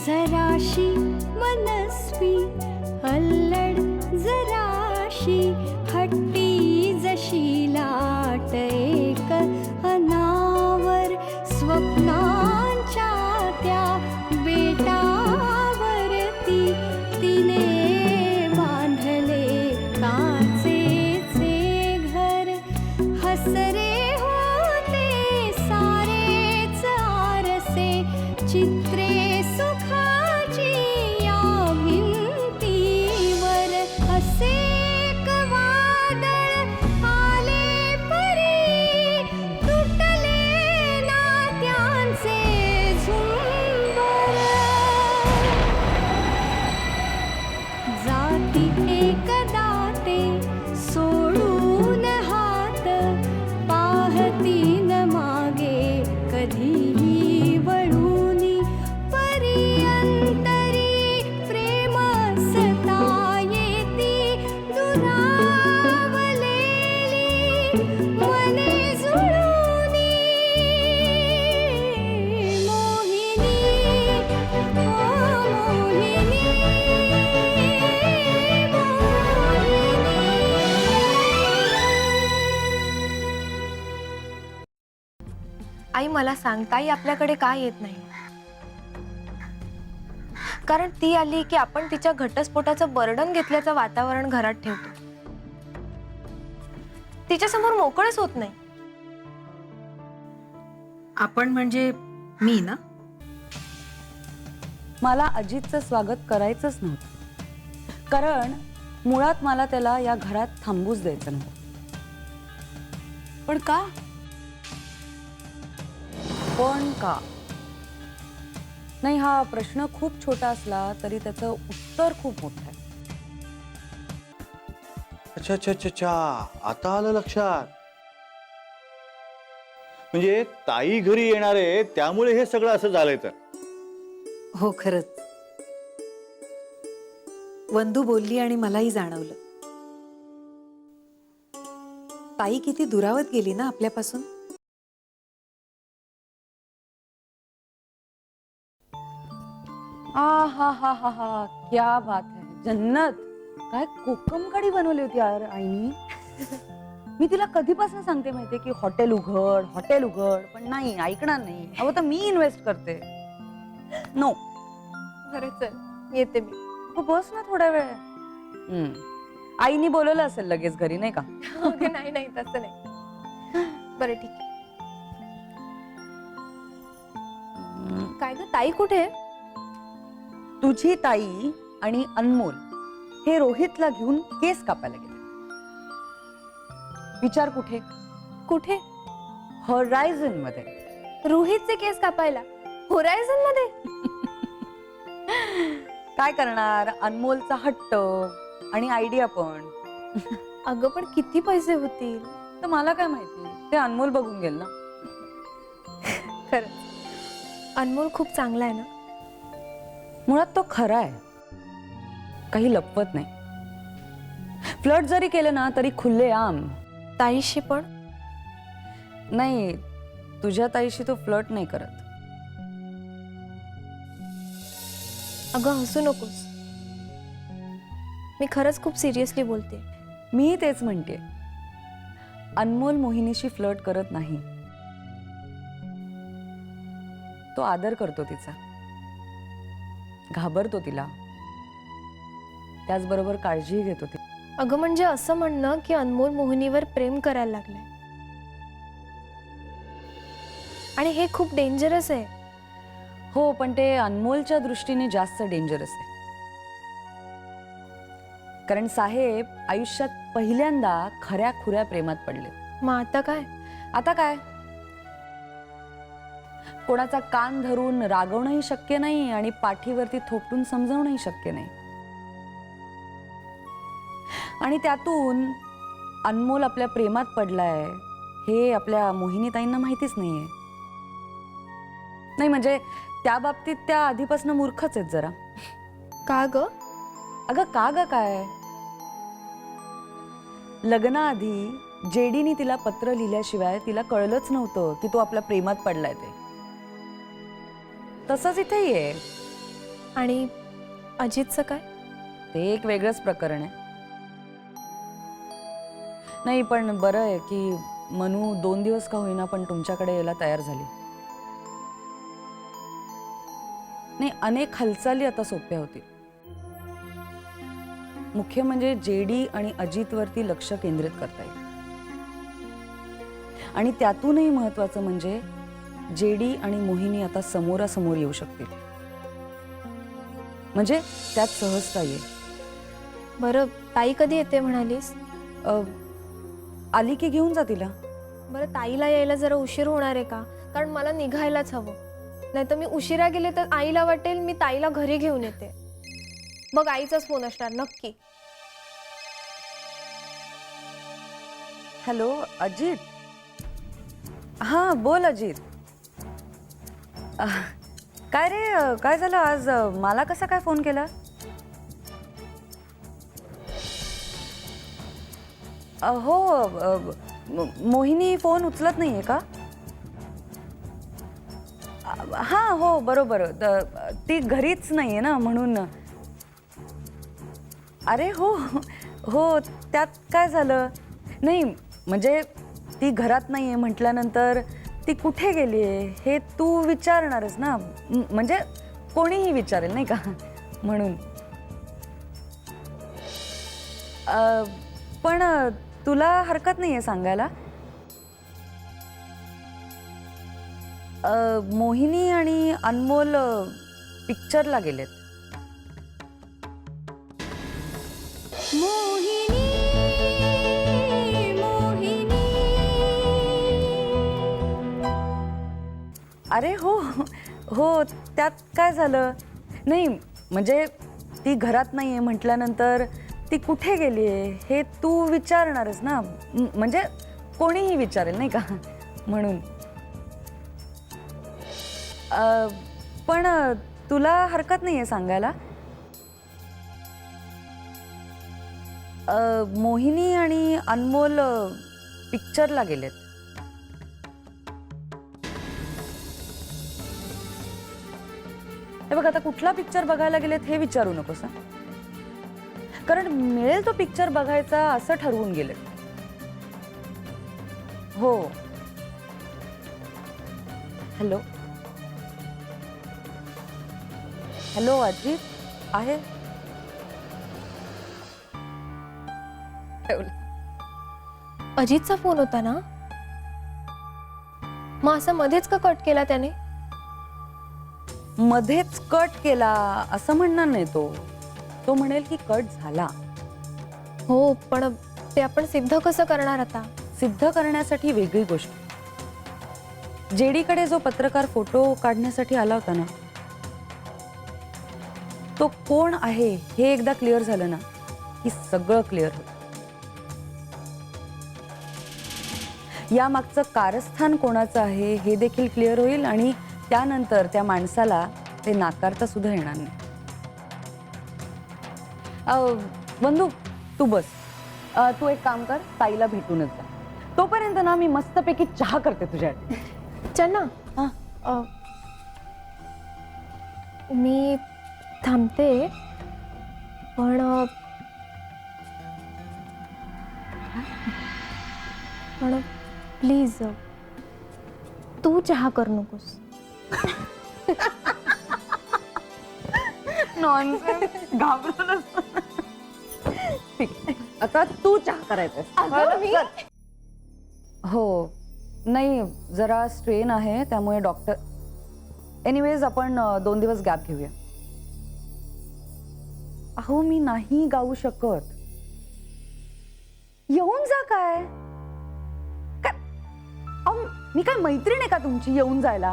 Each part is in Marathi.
जराशी मनस्वी अल्लड, जराशी हट्टी जशी लाट एक अनावर, स्वप्नांच्या त्या बेटावरती तिने बांधले काचेचे घर. हसरे होते सारेच आरसे, चित्रे सुखाची या भिंतीवर. असे एक वादळ आले परी, तुटले नात्यांचे झुंबर. जाती एकदा ते सोडून हात, पाहतीन मागे कधीही वळूनी. पर्यंतरी प्रेम सता येती दुरावलेली मने जुळूनी. मोहिनी, ओ मोहिनी, आई मला सांग, ताई आपल्याकडे का येत नाही? कारण ती आली की आपण तिच्या घटस्फोटाचं बर्डन घेतल्याचं वातावरण घरात ठेवतो. तिच्या समोर मोकळेच होत नाही. आपण म्हणजे मी ना? मला अजितचं स्वागत करायचंच नव्हतं, कारण मुळात मला त्याला या घरात थांबूच द्यायचं नव्हतं. पण का? पण का नाही, हा प्रश्न खूप छोटा असला तरी त्याचं उत्तर खूप मोठं आहे. अच्छा अच्छा अच्छा अच्छा, आता आलं लक्षात. म्हणजे ताई घरी येणार आहे त्यामुळे हे सगळं असं झालंय. तर हो, खरंच वंदू बोलली आणि मलाही जाणवलं. ताई किती दुरावत गेली ना आपल्यापासून. हा हा हा हा हा, क्या बात है, जन्नत. काय कोकम कढी बनवली होती यार आईनी. मी तिला कधीपासून सांगते माहितीये की हॉटेल उघड, हॉटेल उघड, पण नाही, ऐकणार नाही. अहो तर मी इन्व्हेस्ट करते. नो. बरं चल, येते मी. तू बस ना थोडा वेळ. आईनी बोलवलं असेल लगेच घरी, नाही का? ओके, नाही नाही तसं नाही. बरं ठीक आहे. काय ग, ताई कुठे आहे? तुझी ताई आणि अनमोल हे रोहितला घेऊन केस कापायला गेले. विचार कुठे? कुठे? होरायझन मध्ये. रोहितचे केस कापायला होरायझन मध्ये? काय करणार, अनमोलचा हट्ट आणि आयडिया पण. अगं पण किती पैसे होतील? तर मला काय माहिती, ते अनमोल बघून गेल ना. खरं अनमोल खूप चांगला आहे ना. मुळात तो खरा आहे, काही लपवत नाही. फ्लर्ट जरी केलं ना तरी खुल्लेआम. ताईशी पण? नाही, तुझ्या ताईशी तो फ्लर्ट नाही करत. अगं हसू नकोस, मी खरंच खूप सिरियसली बोलते. मी तेच म्हणते, अनमोल मोहिनीशी फ्लर्ट करत नाही. तो आदर करतो तिचा, घाबरतो तिला, त्याचबरोबर काळजीही घेतो ती. अगं म्हणजे असं म्हणणं की अनमोल मोहिनीवर प्रेम करायला लागलाय, आणि हे खूप डेंजरस आहे. हो, पण ते अनमोलच्या दृष्टीने जास्त डेंजरस आहे. कारण साहेब आयुष्यात पहिल्यांदा खऱ्या खुऱ्या प्रेमात पडले. मग आता काय? आता काय, कोणाचा कान धरून रागवणंही शक्य नाही आणि पाठीवरती थोपटून समजावणंही शक्य नाही. आणि त्यातून अनमोल आपल्या प्रेमात पडलाय हे आपल्या मोहिनीताईंना माहितीच नाहीये. नाही म्हणजे त्या बाबतीत त्या आधीपासून मूर्खच आहेत जरा. का ग? अगं का ग काय, लग्नाआधी जेडीनी तिला पत्र लिहिल्याशिवाय तिला कळलंच नव्हतं की तो आपल्या प्रेमात पडलाय ते. तसंच इथेही आहे. आणि अजितचं काय? ते एक वेगळंच प्रकरण आहे. नाही पण बरं आहे की मनू 2 दिवस का होईना पण तुमच्याकडे यायला तयार झाली. नाही अनेक हालचाली आता सोप्या होतील. मुख्य म्हणजे जेडी आणि अजितवरती लक्ष केंद्रित करता येईल. आणि त्यातूनही महत्वाचं म्हणजे जेडी आणि मोहिनी आता समोरासमोर येऊ शकतील. म्हणजे त्यात सहजता येईल. बरं ताई कधी येते म्हणालीस? आली की घेऊन जा तिला. बरं ताईला यायला जरा उशीर होणार आहे का? कारण मला निघायलाच हवं. नाही तर मी उशिरा गेले तर आईला वाटेल मी ताईला घरी घेऊन येते. मग आईचाच फोन असणार नक्की. हॅलो अजित. हा बोल अजित. काय रे काय झालं आज मला कसा काय फोन केला? हो मोहिनी फोन उचलत नाहीये का? हा हो बरोबर ती घरीच नाहीये ना म्हणून. अरे हो हो त्यात काय झालं? नाही म्हणजे ती घरात नाहीये म्हटल्यानंतर ती कुठे गेलीये हे तू विचारणारच ना. म्हणजे कोणीही विचारेल नाही का म्हणून. पण तुला हरकत नाहीये सांगायला? मोहिनी आणि अनमोल पिक्चरला गेलेत. मोहिनी मोहिनी अरे हो हो त्यात काय झालं? नाही म्हणजे ती घरात नाहीये म्हटल्यानंतर ती कुठे गेलीये हे तू विचारणारच ना. म्हणजे कोणीही विचारेल नाही का म्हणून. पण तुला हरकत नाहीये सांगायला? मोहिनी आणि अनमोल पिक्चरला गेलेत. हे बघ आता कुठला पिक्चर बघायला गेलेत हे विचारू नकोस. कारण मिळेल तो पिक्चर बघायचा असं ठरवून गेलेत. हो हॅलो हॅलो अजित आहे. अजितचा फोन होता ना? मग असं मध्येच का कट केला त्याने? मध्येच कट केला असं म्हणणार नाही तो. तो म्हणेल की कट झाला. हो पण ते आपण सिद्ध कसं करणार आता? सिद्ध करण्यासाठी वेगळी गोष्ट. जेडीकडे जो पत्रकार फोटो काढण्यासाठी आला होता ना तो कोण आहे हे एकदा क्लिअर झालं ना की सगळं क्लिअर होतं. या मागचं कारस्थान कोणाचं आहे हे देखील क्लिअर होईल आणि त्यानंतर त्या माणसाला ते नाकारता सुद्धा येणार नाही. बंधू तू बस. तू एक काम कर ताईला भेटूनच जा. तोपर्यंत ना मी मस्तपैकी चहा करते तुझ्यासाठी. चन्ना हा मी थांबते पण पण प्लीज तू चहा कर नकोस. नॉनसेन्स घाबरून आता तू चहा करायचं. हो नाही जरा स्ट्रेन आहे त्यामुळे डॉक्टर. एनिवेज आपण 2 दिवस गॅप घेऊया. अहो मी नाही गाऊ शकत. येऊन जा काय अहो मी काय मैत्रीण आहे का तुमची येऊन जायला?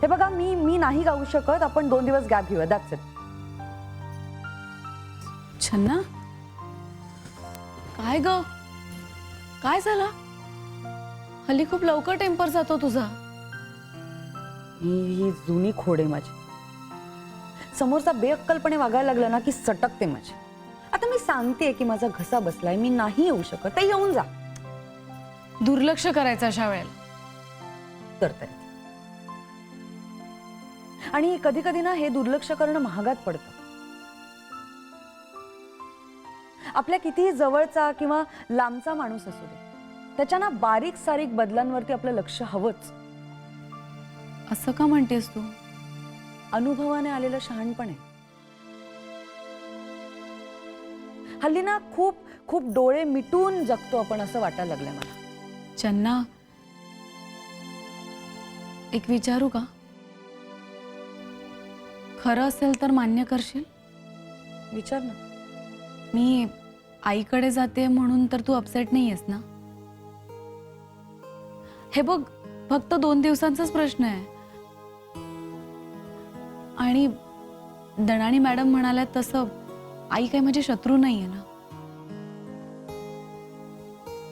हे बघा मी नाही गाऊ शकत. आपण 2 दिवस गॅप घेऊया. That's it. छन्ना काय ग काय झालं? हल्ली खूप लवकर टेम्पर जातो तुझा. ही जुनी खोड आहे माझी. समोरचा बेअक्कलपणे वागायला लागला ना की सटकते माझी. आता मी सांगते की माझा घसा बसलाय, मी नाही येऊ शकत, तर येऊन जा. दुर्लक्ष करायचं अशा वेळेला. करताय. आणि कधी कधी ना हे दुर्लक्ष करणं महागात पडतं. आपल्या कितीही जवळचा किंवा लांबचा माणूस असू दे, त्याच्या ना बारीक सारीक बदलांवरती आपलं लक्ष हवंच. असं का म्हणतेस तू? अनुभवाने आलेलं शहाणपण आहे. हल्ली ना खूप खूप डोळे मिटून जगतो आपण असं वाटायला लागलंय मला. चन्ना, एक विचारू का? खरं असेल तर मान्य करशील? विचार ना. मी आईकडे जाते म्हणून तर तू अपसेट नाही आहेस ना? हे बघ, फक्त 2 दिवसांचाच प्रश्न आहे. आणि दणाणी मॅडम म्हणाल्या तसं आई काही माझी शत्रू नाहीये ना.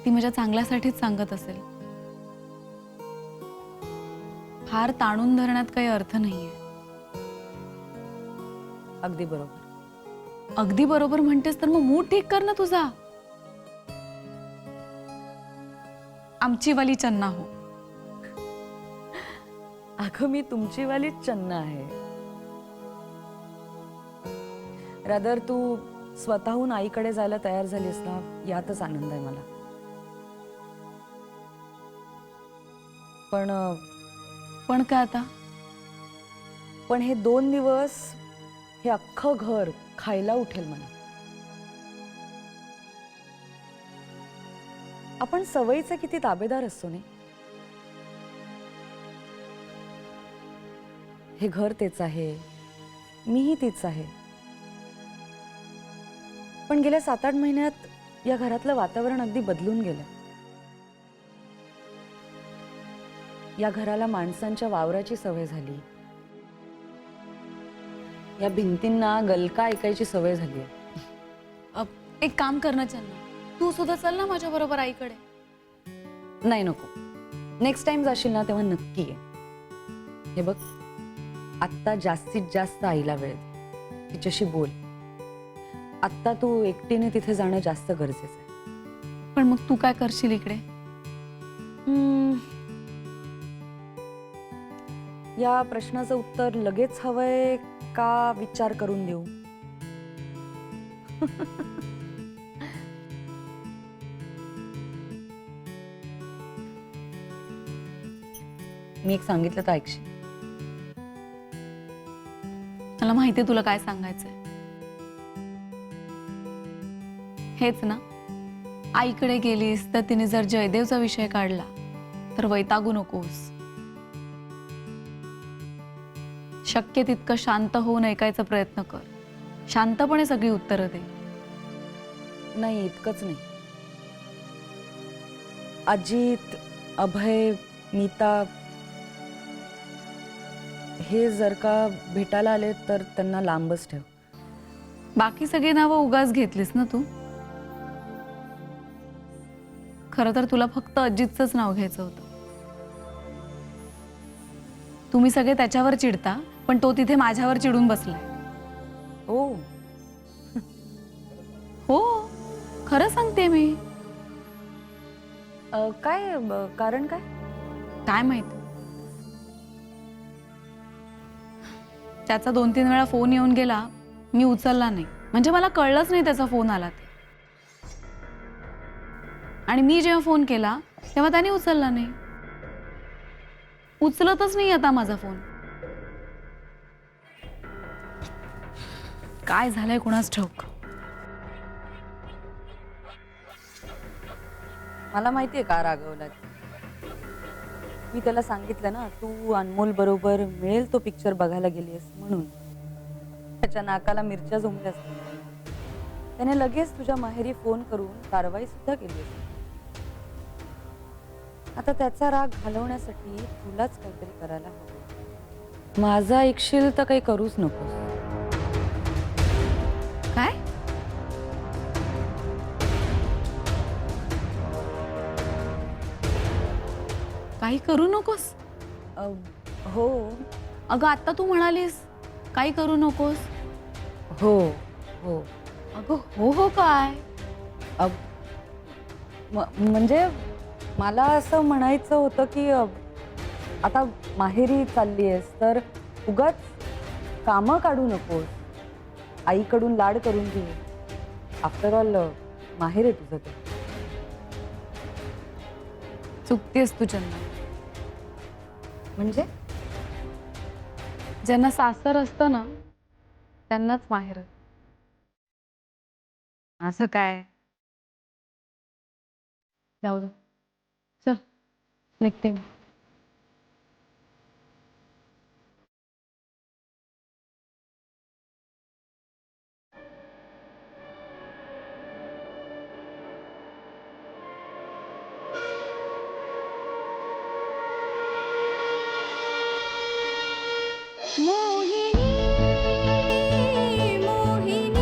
ती माझ्या चांगल्यासाठीच सांगत असेल. फार ताणून धरण्यात काही अर्थ नाहीये. अगदी बरोबर. अगदी बरोबर म्हणतेस तर मग मूड ठीक कर ना तुझा. आमची वाली चन्ना हो. अगं मी तुमची वाली चन्ना आहे. रादर तू स्वतःहून आईकडे जायला तयार झालीस ना, यातच आनंद आहे मला. पण काय आता? पण हे 2 दिवस हे अख्खं घर खायला उठेल मला. आपण सवयीचे किती ताबेदार असतो नाही. हे घर तेच आहे, मीही तीच आहे. पण गेल्या 7-8 महिन्यात या घरातलं वातावरण अगदी बदलून गेलं. या घराला माणसांच्या वावराची सवय झाली. या भिंतींना गलका ऐकायची सवय झाली. एक काम कर ना चन्ना, तू सुद्धा चल ना माझ्या बरोबर आईकडे. नाही, नको. नेक्स्ट टाइम जाशील ना तेव्हा नक्की ये. हे बघ, आत्ता जास्तीत जास्त आईला वेळ दे. तिच्याशी बोल. आत्ता तू एकटीने तिथे जाणं जास्त गरजेचं आहे. पण मग तू काय करशील इकडे? या प्रश्नाचं उत्तर लगेच हवंय का विचार करून देऊ? मी एक सांगितलं तर ऐकशील? मला माहितीये तुला काय सांगायचंय. हेच ना, आईकडे गेलीस तर तिने जर जयदेवचा विषय काढला तर वैतागू नकोस. शक्य तितकं शांत होऊन ऐकायचा प्रयत्न कर. शांतपणे सगळी उत्तरं दे. नाही, इतकंच नाही. अजित, अभय, मीता हे जर का भेटायला आले तर त्यांना लांबच ठेव. बाकी सगळी नावं उगाच घेतलीस ना तू. खरं तर तुला फक्त अजितचंच नाव घ्यायचं होतं. तुम्ही सगळे त्याच्यावर चिडता, पण तो तिथे माझ्यावर चिडून बसलाय. ओ, हो, खरं सांगते मी. काय कारण काय? काय माहित. त्याचा 2-3 वेळा फोन येऊन गेला, मी उचलला नाही. म्हणजे मला कळलंच नाही त्याचा फोन आला ते. आणि मी जेव्हा फोन केला तेव्हा त्याने उचलला नाही. उचलतच नाही आता माझा फोन. काय झालंय कुणास ठाऊक. मला माहितीये का रागवला. मी त्याला सांगितलं ना, तू अनमोल बरोबर मिळेल तो पिक्चर बघायला गेलीस म्हणून. त्याच्या नाकाला मिरच्या जमल्यास. त्याने लगेच तुझ्या माहेरी फोन करून कारवाई सुद्धा केली. आता त्याचा राग घालवण्यासाठी तुलाच काहीतरी करायला हवं. माझा ऐकशील तर काही करूच नकोस. काय? काही करू नकोस. हो अगं आता तू म्हणालीस काही करू नकोस. हो हो. अगं हो हो काय? म्हणजे मला असं म्हणायचं होतं की आता माहेरी चालली आहेस तर उगाच कामं काढू नकोस. आईकडून लाड करून घे. आफ्टर ऑल माहेर आहे तुझं ते. चुकतेस तू चंदा. म्हणजे ज्यांना सासर असतं ना त्यांनाच माहेर. असं काय? जाऊ दे. चल निघते मी. मोहिनी मोहिनी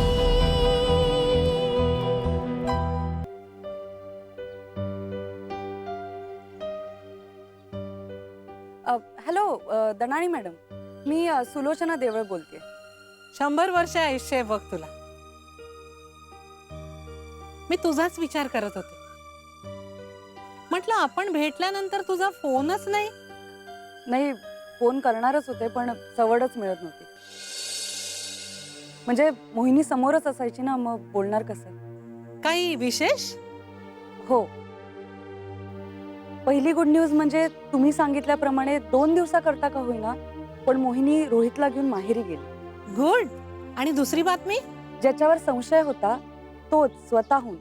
हॅलो दणाणी मॅडम, मी सुलोचना देवळ बोलते. 100 वर्ष आयुष्य आहे बघ तुला. मी तुझाच विचार करत होते. म्हटलं आपण भेटल्यानंतर तुझा फोनच नाही. नाही, फोन करणारच होते पण सवडच मिळत नव्हती. म्हणजे मोहिनी समोरच असायची ना, मग बोलणार कसं? काही विशेष? हो. पहिली गुड न्यूज म्हणजे तुम्ही सांगितल्याप्रमाणे 2 दिवसाकरता का होईना पण मोहिनी रोहितला घेऊन माहेरी गेली. गुड. आणि दुसरी बातमी? ज्याच्यावर संशय होता तोच स्वतःहून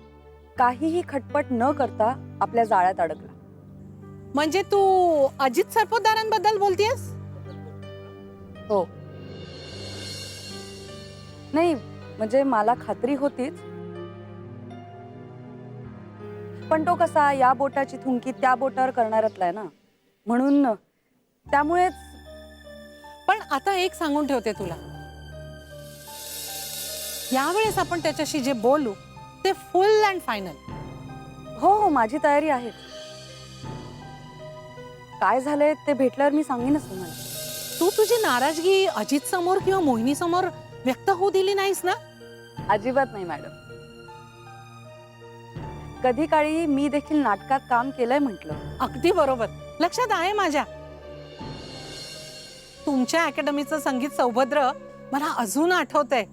काहीही खटपट न करता आपल्या जाळ्यात अडकला. म्हणजे तू अजित सरपोतदारांबद्दल बोलतेस? हो. नाही म्हणजे मला खात्री होतीच, पण तो कसा या बोटाची थुंकी त्या बोटावर करणाऱ्यातला आहे ना, म्हणून त्यामुळेच. पण आता एक सांगून ठेवते तुला, यावेळेस आपण त्याच्याशी जे बोलू ते फुल अँड फायनल. हो हो, माझी तयारी आहे. काय झालंय ते भेटल्यावर मी सांगेनच तुम्हाला. तू तुझी नाराजगी अजित समोर किंवा मोहिनी समोर व्यक्त होऊ दिली नाहीस ना? अजिबात नाही मॅडम. कधी काळी मी देखील नाटकात काम केलंय म्हटलं. अगदी बरोबर, लक्षात आहे माझ्या. तुमच्या अकॅडमीचं संगीत सौभद्र मला अजून आठवतंय.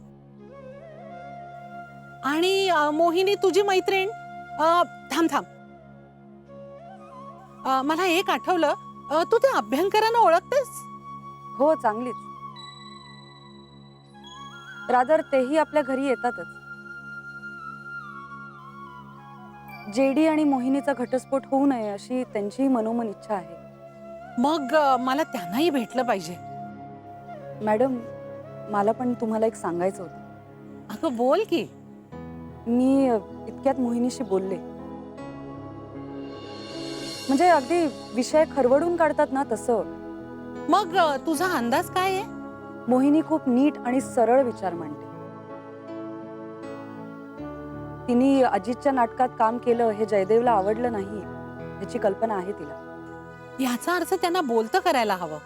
आणि मोहिनी तुझी मैत्रीण, थांब थांब, मला एक आठवलं, तू त्या अभ्यंकरांना ओळखतेस? हो, चांगलीच. रादर तेही आपल्या घरी येतातच. जेडी आणि मोहिनीचा घटस्फोट होऊ नये अशी त्यांची मनोमन इच्छा आहे. मग मला त्यांनाही भेटलं पाहिजे. मॅडम, मला पण तुम्हाला एक सांगायचं होतं. अगं बोल की. मी इतक्यात मोहिनीशी बोलले. म्हणजे अगदी विषय खरवडून काढतात ना तसं. मग तुझा अंदाज काय आहे? मोहिनी खूप नीट आणि सरळ विचार मांडते. तिने अजितच्या नाटकात काम केलं हे जयदेवला आवडलं नाही ह्याची कल्पना आहे तिला. याचा अर्थ त्यांना बोलतं करायला हवं.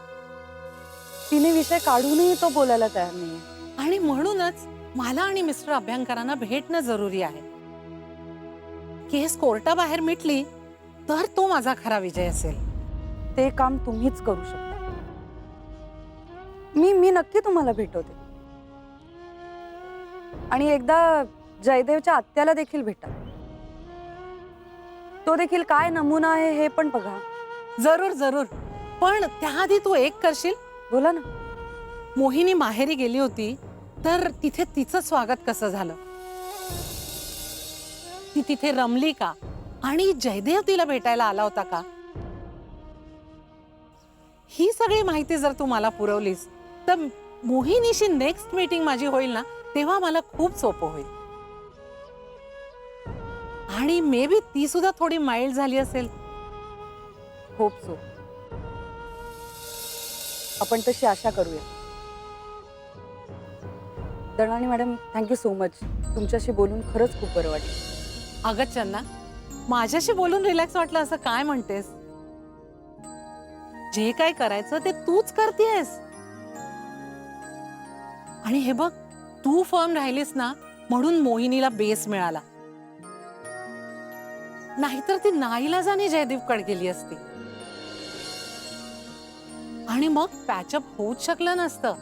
तिने विषय काढूनही तो बोलायला तयार नाहीये. आणि म्हणूनच मला आणि मिस्टर अभ्यंकरांना भेटणं जरुरी आहे. केस कोर्टाबाहेर मिटली तर तो माझा खरा विजय असेल. ते काम तुम्हीच करू शकता. मी नक्की तुम्हाला भेटवते. आणि एकदा जयदेवच्या आत्याला देखील भेटा. तो देखील काय नमुना आहे हे पण बघा. जरूर जरूर. पण त्याआधी तू एक करशील? बोला ना. मोहिनी माहेरी गेली होती तर तिथे तिचं स्वागत कसं झालं? ती तिथे रमली का? आणि जयदेव तिला भेटायला आला होता का? ही सगळी माहिती जर तू मला पुरवलीस तर मोहिनीशी नेक्स्ट मीटिंग माझी होईल ना, तेव्हा मला खूप सोपं होईल. आणि मे बी ती सुद्धा थोडी माइल्ड झाली असेल. Hope so. आपण तशी आशा करूया. दणाणी मॅडम, थँक्यू सो मच. तुमच्याशी बोलून खरंच खूप बरं वाटलं. अगं चन्ना, माझ्याशी बोलून रिलॅक्स वाटलं असं काय म्हणतेस? जे काय करायचं ते तूच करतेस. आणि हे बघ, तू फर्म राहिलीस ना म्हणून मोहिनीला बेस मिळाला, नाहीतर ती नाईलाजाने जयदीपकडे गेली असती आणि मग पॅचअप होऊच शकलं नसतं.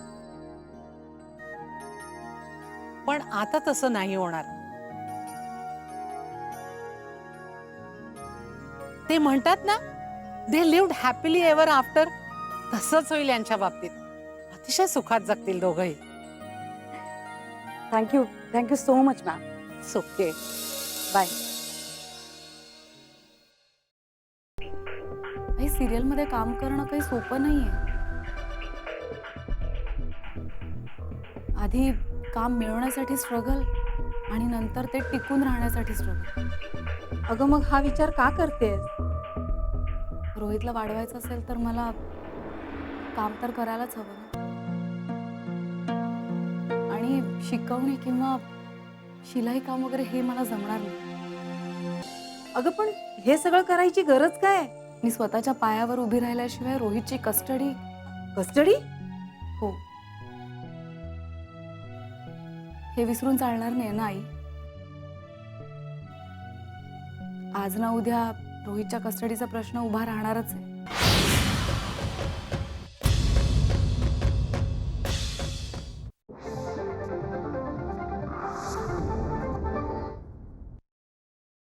पण आता तसं नाही होणार. ते म्हणतात ना, they lived happily ever after, तसंच होईल यांच्या बाबतीत. अतिशय सुखात जगतील दोघंही. Thank you so much ma'am. सुखे. बाय. हे सिरियल मध्ये काम करणं काही सोपं नाहीये. आधी काम मिळवण्यासाठी स्ट्रगल आणि नंतर ते टिकून राहण्यासाठी स्ट्रगल. अगं मग हा विचार का करतेस? रोहितला वाढवायचं असेल तर मला काम तर करायलाच हवं ना. आणि शिकवणे किंवा शिलाई काम वगैरे हे मला जमणार नाही. अगं पण हे सगळं करायची गरज काय? मी स्वतःच्या पायावर उभी राहिल्याशिवाय रोहितची कस्टडी. कस्टडी? हो, हे विसरून चालणार नाही ना आई. आज ना उद्या रोहितच्या कस्टडीचा प्रश्न उभा राहणारच आहे.